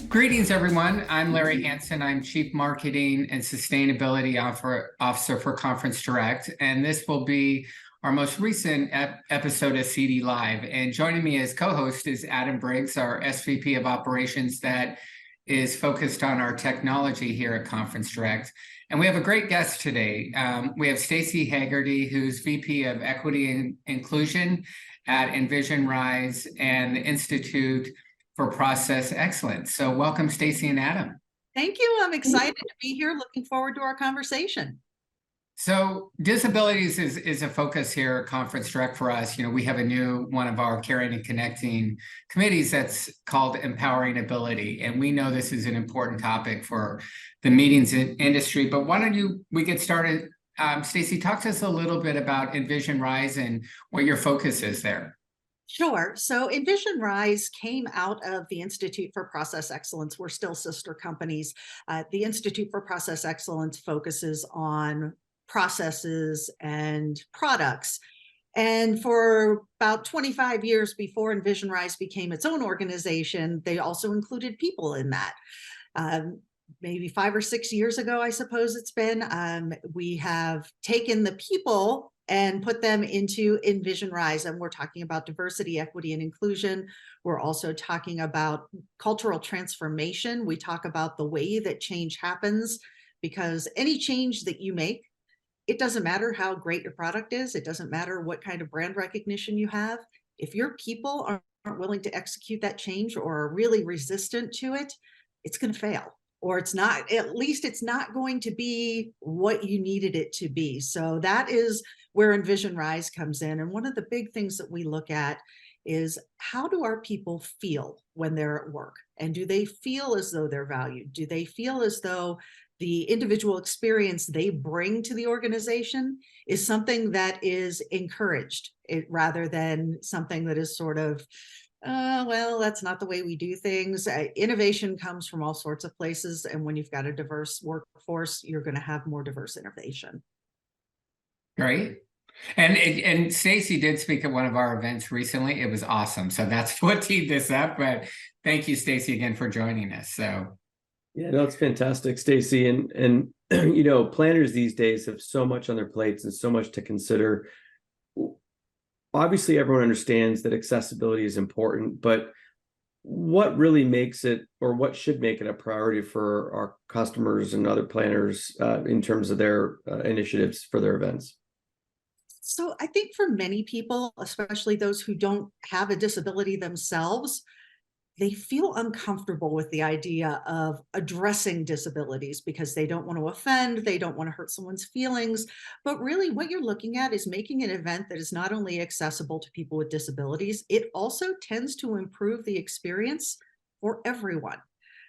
Greetings, everyone. I'm Larry Hansen. I'm Chief Marketing and Sustainability Officer for Conference Direct, and this will be our most recent episode of CD Live. And joining me as co-host is Adam Briggs, our SVP of Operations that is focused on our technology here at Conference Direct. And we have a great guest today. We have Staci Hegarty, who's VP of Equity and Inclusion at Envision Rise and the Institute for Process Excellence. So welcome, Staci and Adam. Thank you. I'm excited to be here. Looking forward to our conversation. So disabilities is a focus here at Conference Direct for us. You know, we have a new one of our caring and connecting committees that's called Empowering Ability. And we know this is an important topic for the meetings industry, but why don't we get started? Staci, talk to us a little bit about Envision Rise and what your focus is there. Sure. So Envision Rise came out of the Institute for Process Excellence. We're still sister companies. The Institute for Process Excellence focuses on processes and products. And for about 25 years before Envision Rise became its own organization, they also included people in that. Maybe 5 or 6 years ago, I suppose it's been, we have taken the people and put them into Envision Rise. And we're talking about diversity, equity, and inclusion. We're also talking about cultural transformation. We talk about the way that change happens, because any change that you make, it doesn't matter how great your product is. It doesn't matter what kind of brand recognition you have. If your people aren't willing to execute that change or are really resistant to it, it's going to fail. Or it's not, at least it's not going to be what you needed it to be. So that is where Envision Rise comes in. And one of the big things that we look at is, how do our people feel when they're at work? And do they feel as though they're valued? Do they feel as though the individual experience they bring to the organization is something that is encouraged, rather than something that is sort of, well, that's not the way we do things. Innovation comes from all sorts of places. And when you've got a diverse workforce, you're going to have more diverse innovation. Great. And Staci did speak at one of our events recently. It was awesome. So that's what teed this up. But thank you, Staci, again for joining us. So yeah, no, it's fantastic, Staci. And you know, planners these days have so much on their plates and so much to consider. Obviously, everyone understands that accessibility is important, but what really makes it, or what should make it a priority for our customers and other planners in terms of their initiatives for their events? So I think for many people, especially those who don't have a disability themselves, they feel uncomfortable with the idea of addressing disabilities because they don't want to offend, they don't want to hurt someone's feelings. But really what you're looking at is making an event that is not only accessible to people with disabilities, it also tends to improve the experience for everyone.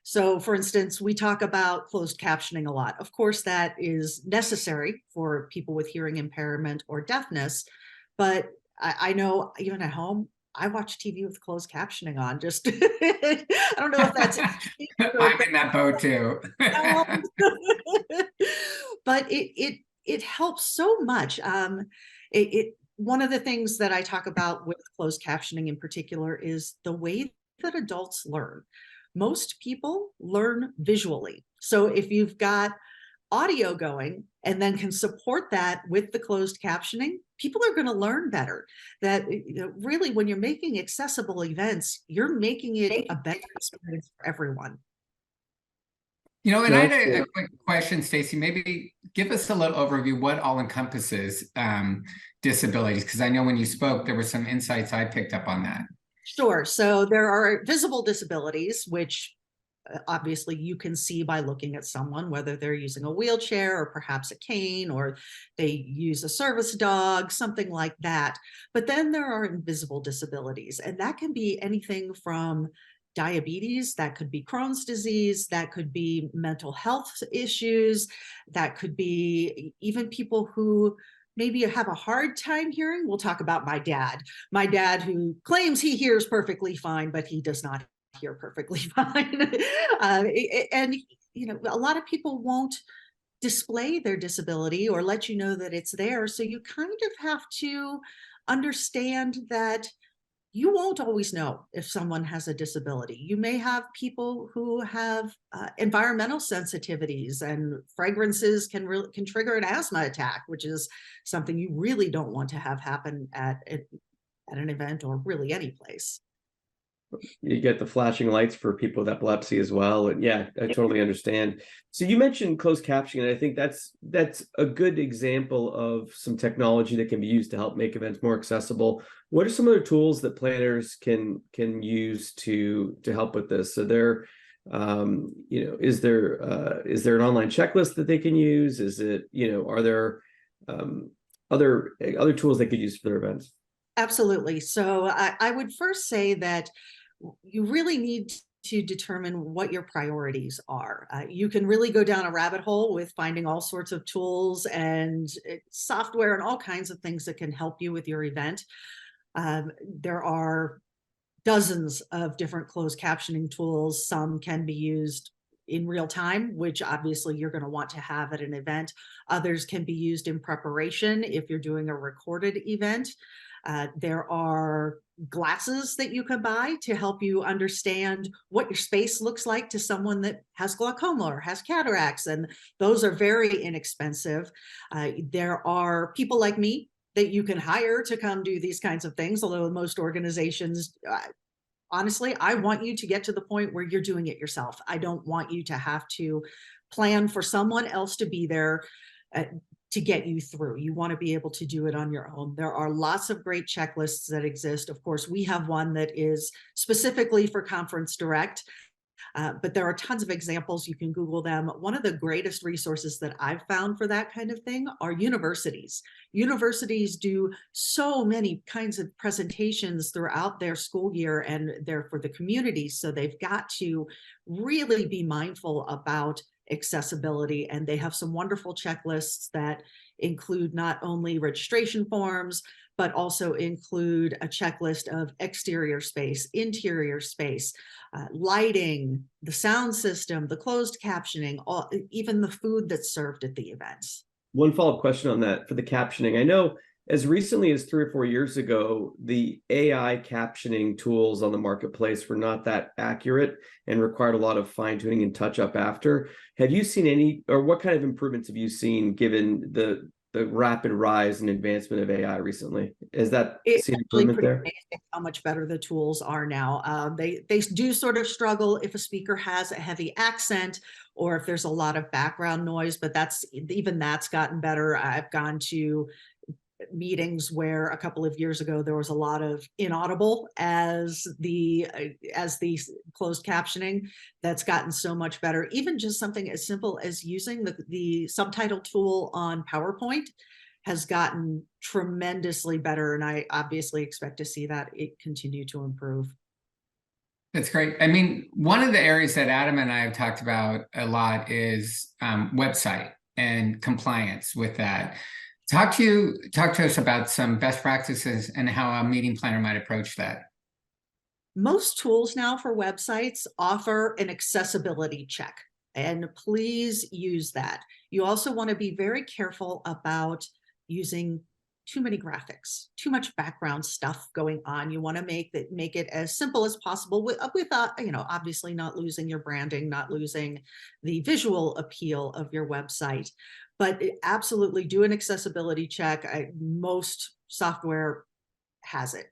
So for instance, we talk about closed captioning a lot. Of course, that is necessary for people with hearing impairment or deafness, but I know even at home, I watch TV with closed captioning on. Just I don't know if that's I'm in that boat too. But it helps so much. One of the things that I talk about with closed captioning in particular is the way that adults learn. Most people learn visually. So if you've got audio going and then can support that with the closed captioning, people are going to learn better. That really, when you're making accessible events, you're making it a better experience for everyone. You know, and I had a quick question, Staci. Maybe give us a little overview what all encompasses disabilities, because I know when you spoke, there were some insights I picked up on that. Sure. So there are visible disabilities, which obviously you can see by looking at someone, whether they're using a wheelchair or perhaps a cane, or they use a service dog, something like that. But then there are invisible disabilities, and that can be anything from diabetes, that could be Crohn's disease, that could be mental health issues, that could be even people who maybe have a hard time hearing. We'll talk about my dad who claims he hears perfectly fine, but he does not hear perfectly fine. And you know, a lot of people won't display their disability or let you know that it's there. So you kind of have to understand that you won't always know if someone has a disability. You may have people who have environmental sensitivities, and fragrances can trigger an asthma attack, which is something you really don't want to have happen at an event or really any place. You get the flashing lights for people with epilepsy as well. And yeah, I totally understand. So you mentioned closed captioning, and I think that's a good example of some technology that can be used to help make events more accessible. What are some other tools that planners can use to help with this? So there, is there an online checklist that they can use? Is it, are there other tools they could use for their events? Absolutely. So I would first say that you really need to determine what your priorities are. You can really go down a rabbit hole with finding all sorts of tools and software and all kinds of things that can help you with your event. There are dozens of different closed captioning tools. Some can be used in real time, which obviously you're going to want to have at an event. Others can be used in preparation if you're doing a recorded event. There are glasses that you can buy to help you understand what your space looks like to someone that has glaucoma or has cataracts, and those are very inexpensive. There are people like me that you can hire to come do these kinds of things, although most organizations, honestly, I want you to get to the point where you're doing it yourself. I don't want you to have to plan for someone else to be there to get you through. You want to be able to do it on your own. There are lots of great checklists that exist. Of course, we have one that is specifically for Conference Direct, but there are tons of examples. You can Google them. One of the greatest resources that I've found for that kind of thing are universities. Universities do so many kinds of presentations throughout their school year, and they're for the community. So they've got to really be mindful about accessibility, and they have some wonderful checklists that include not only registration forms, but also include a checklist of exterior space, interior space, lighting, the sound system, the closed captioning, even the food that's served at the events. One follow-up question on that for the captioning. I know as recently as 3 or 4 years ago, the AI captioning tools on the marketplace were not that accurate and required a lot of fine-tuning and touch-up after. Have you seen any, or what kind of improvements have you seen given the rapid rise and advancement of AI recently? Is that It's seen actually improvement pretty there? amazing how much better the tools are now. They do sort of struggle if a speaker has a heavy accent or if there's a lot of background noise, but that's gotten better. I've gone to meetings where a couple of years ago there was a lot of inaudible as the closed captioning. That's gotten so much better. Even just something as simple as using the subtitle tool on PowerPoint has gotten tremendously better, and I obviously expect to see that it continue to improve. That's great. I mean, one of the areas that Adam and I have talked about a lot is website and compliance with that. Talk to us about some best practices and how a meeting planner might approach that. Most tools now for websites offer an accessibility check, and please use that. You also want to be very careful about using too many graphics, too much background stuff going on. You want to make it as simple as possible with obviously not losing your branding, not losing the visual appeal of your website. But absolutely do an accessibility check. Most software has it.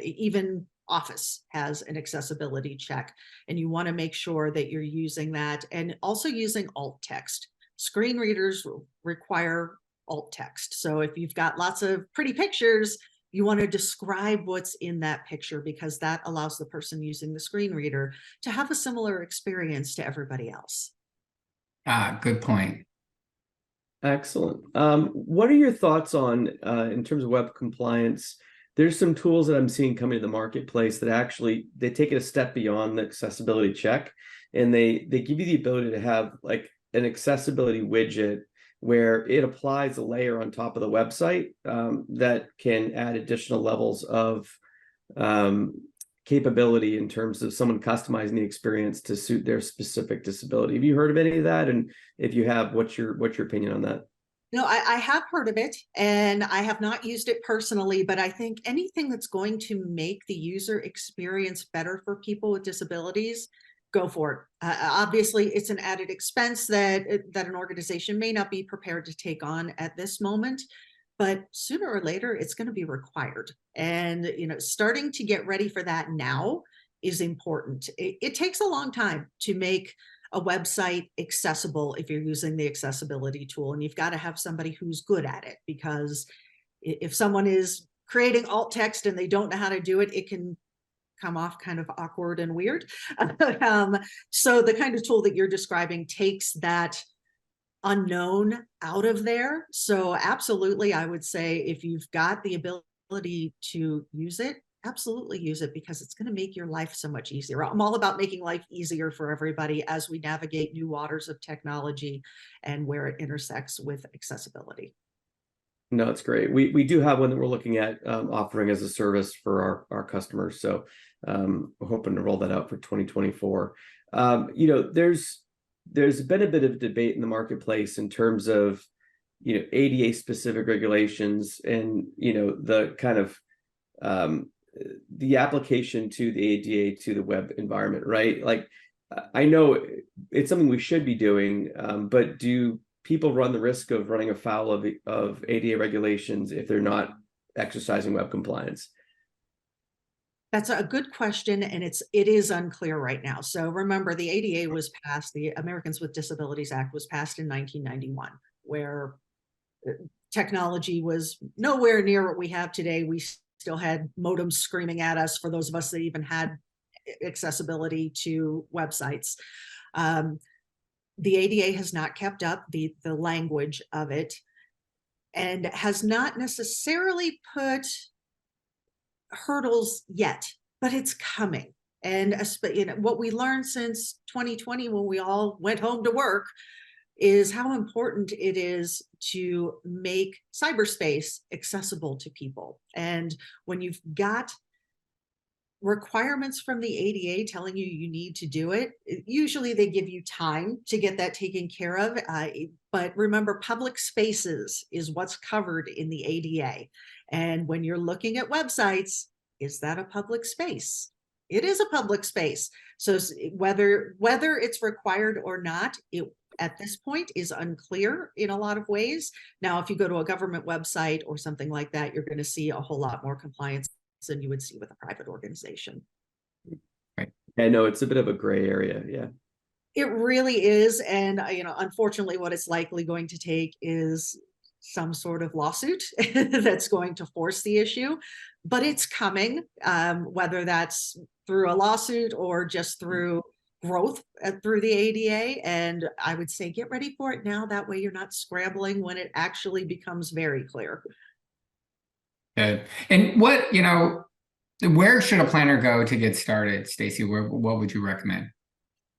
Even Office has an accessibility check, and you want to make sure that you're using that, and also using alt text. Screen readers require alt text. So if you've got lots of pretty pictures, you want to describe what's in that picture, because that allows the person using the screen reader to have a similar experience to everybody else. Good point. Excellent. What are your thoughts on, in terms of web compliance? There's some tools that I'm seeing coming to the marketplace that actually, they take it a step beyond the accessibility check, and they give you the ability to have like an accessibility widget where it applies a layer on top of the website that can add additional levels of capability in terms of someone customizing the experience to suit their specific disability. Have you heard of any of that? And if you have, what's your opinion on that? No, I have heard of it and I have not used it personally, but I think anything that's going to make the user experience better for people with disabilities, go for it. Obviously, it's an added expense that an organization may not be prepared to take on at this moment, but sooner or later, it's going to be required. And starting to get ready for that now is important. It takes a long time to make a website accessible if you're using the accessibility tool, and you've got to have somebody who's good at it, because if someone is creating alt text and they don't know how to do it, it can come off kind of awkward and weird. So the kind of tool that you're describing takes that unknown out of there. So absolutely, I would say if you've got the ability to use it, absolutely use it, because it's going to make your life so much easier. I'm all about making life easier for everybody as we navigate new waters of technology and where it intersects with accessibility. No, it's great. We do have one that we're looking at offering as a service for our customers. So we're hoping to roll that out for 2024. There's been a bit of debate in the marketplace in terms of ADA specific regulations and the kind of the application to the ADA to the web environment, right? Like, I know it's something we should be doing, but do people run the risk of running afoul of ADA regulations if they're not exercising web compliance? That's a good question, and it is unclear right now. So remember, the ADA was passed, the Americans with Disabilities Act was passed in 1991, where technology was nowhere near what we have today. We still had modems screaming at us for those of us that even had accessibility to websites. The ADA has not kept up the language of it, and has not necessarily put hurdles yet, but it's coming. And what we learned since 2020, when we all went home to work, is how important it is to make cyberspace accessible to people. And when you've got requirements from the ADA telling you need to do it, usually they give you time to get that taken care of. But remember, public spaces is what's covered in the ADA. And when you're looking at websites, is that a public space? It is a public space. So whether it's required or not, it at this point is unclear in a lot of ways. Now, if you go to a government website or something like that, you're going to see a whole lot more compliance than you would see with a private organization. Right. I know it's a bit of a gray area. Yeah. It really is. And, unfortunately, what it's likely going to take is some sort of lawsuit that's going to force the issue, but it's coming, whether that's through a lawsuit or just through growth through the ADA. And I would say get ready for it now. That way you're not scrambling when it actually becomes very clear. And where should a planner go to get started, Staci? What would you recommend?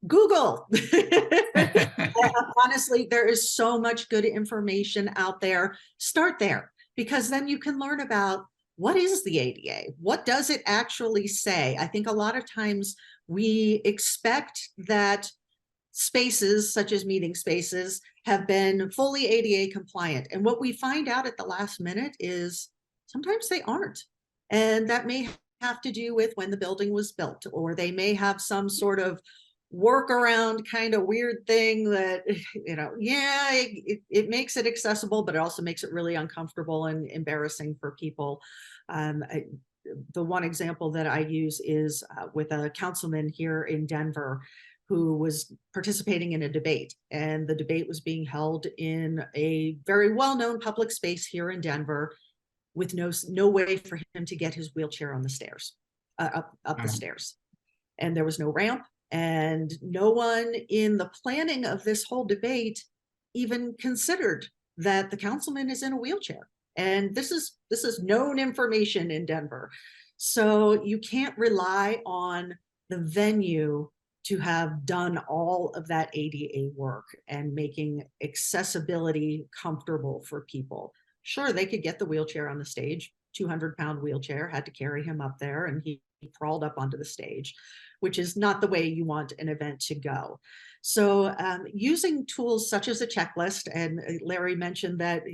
Google. Honestly, there is so much good information out there. Start there, because then you can learn about what is the ADA? What does it actually say? I think a lot of times we expect that spaces such as meeting spaces have been fully ADA compliant. And what we find out at the last minute is sometimes they aren't. And that may have to do with when the building was built, or they may have some sort of workaround kind of weird thing that, it makes it accessible, but it also makes it really uncomfortable and embarrassing for people. The one example that I use is with a councilman here in Denver who was participating in a debate, and the debate was being held in a very well-known public space here in Denver, with no way for him to get his wheelchair on the stairs, up the stairs. And there was no ramp, and no one in the planning of this whole debate even considered that the councilman is in a wheelchair. And this is known information in Denver. So you can't rely on the venue to have done all of that ADA work and making accessibility comfortable for people. Sure, they could get the wheelchair on the stage, 200-pound wheelchair, had to carry him up there, and he crawled up onto the stage, which is not the way you want an event to go. So using tools such as a checklist, and Larry mentioned that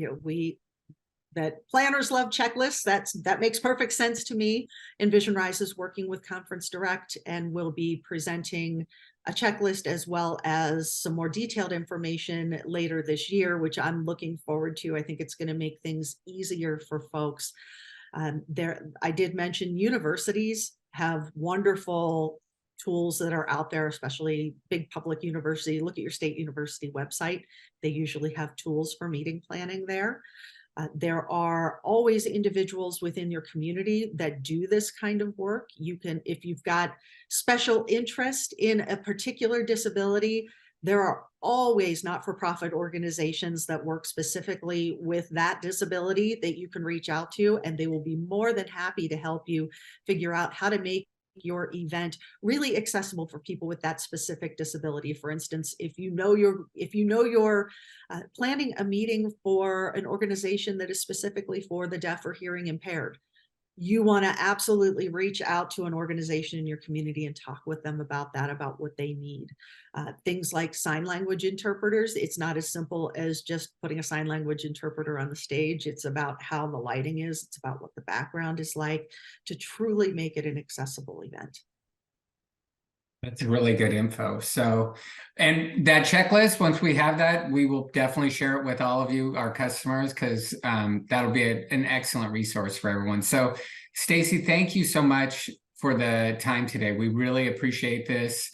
that planners love checklists. That makes perfect sense to me. Envision Rise is working with Conference Direct and will be presenting a checklist as well as some more detailed information later this year, which I'm looking forward to. I think it's going to make things easier for folks. I did mention universities have wonderful tools that are out there, especially big public university. Look at your state university website. They usually have tools for meeting planning there. There are always individuals within your community that do this kind of work. You can, if you've got special interest in a particular disability, there are always not-for-profit organizations that work specifically with that disability that you can reach out to, and they will be more than happy to help you figure out how to make your event really accessible for people with that specific disability. For instance, if you know you're planning a meeting for an organization that is specifically for the deaf or hearing impaired, you want to absolutely reach out to an organization in your community and talk with them about that, about what they need. Things like sign language interpreters, it's not as simple as just putting a sign language interpreter on the stage. It's about how the lighting is. It's about what the background is like to truly make it an accessible event. That's really good info. So, and that checklist, once we have that, we will definitely share it with all of you, our customers, because that'll be an excellent resource for everyone. So, Staci, thank you so much for the time today. We really appreciate this.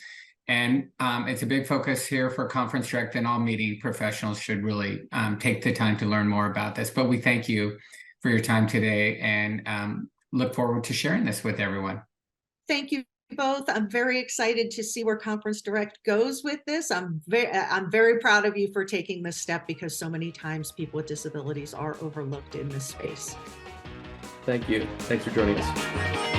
And it's a big focus here for Conference Direct, and all meeting professionals should really take the time to learn more about this. But we thank you for your time today, and look forward to sharing this with everyone. Thank you both. I'm very excited to see where Conference Direct goes with this. I'm very proud of you for taking this step, because so many times people with disabilities are overlooked in this space. Thank you. Thanks for joining us.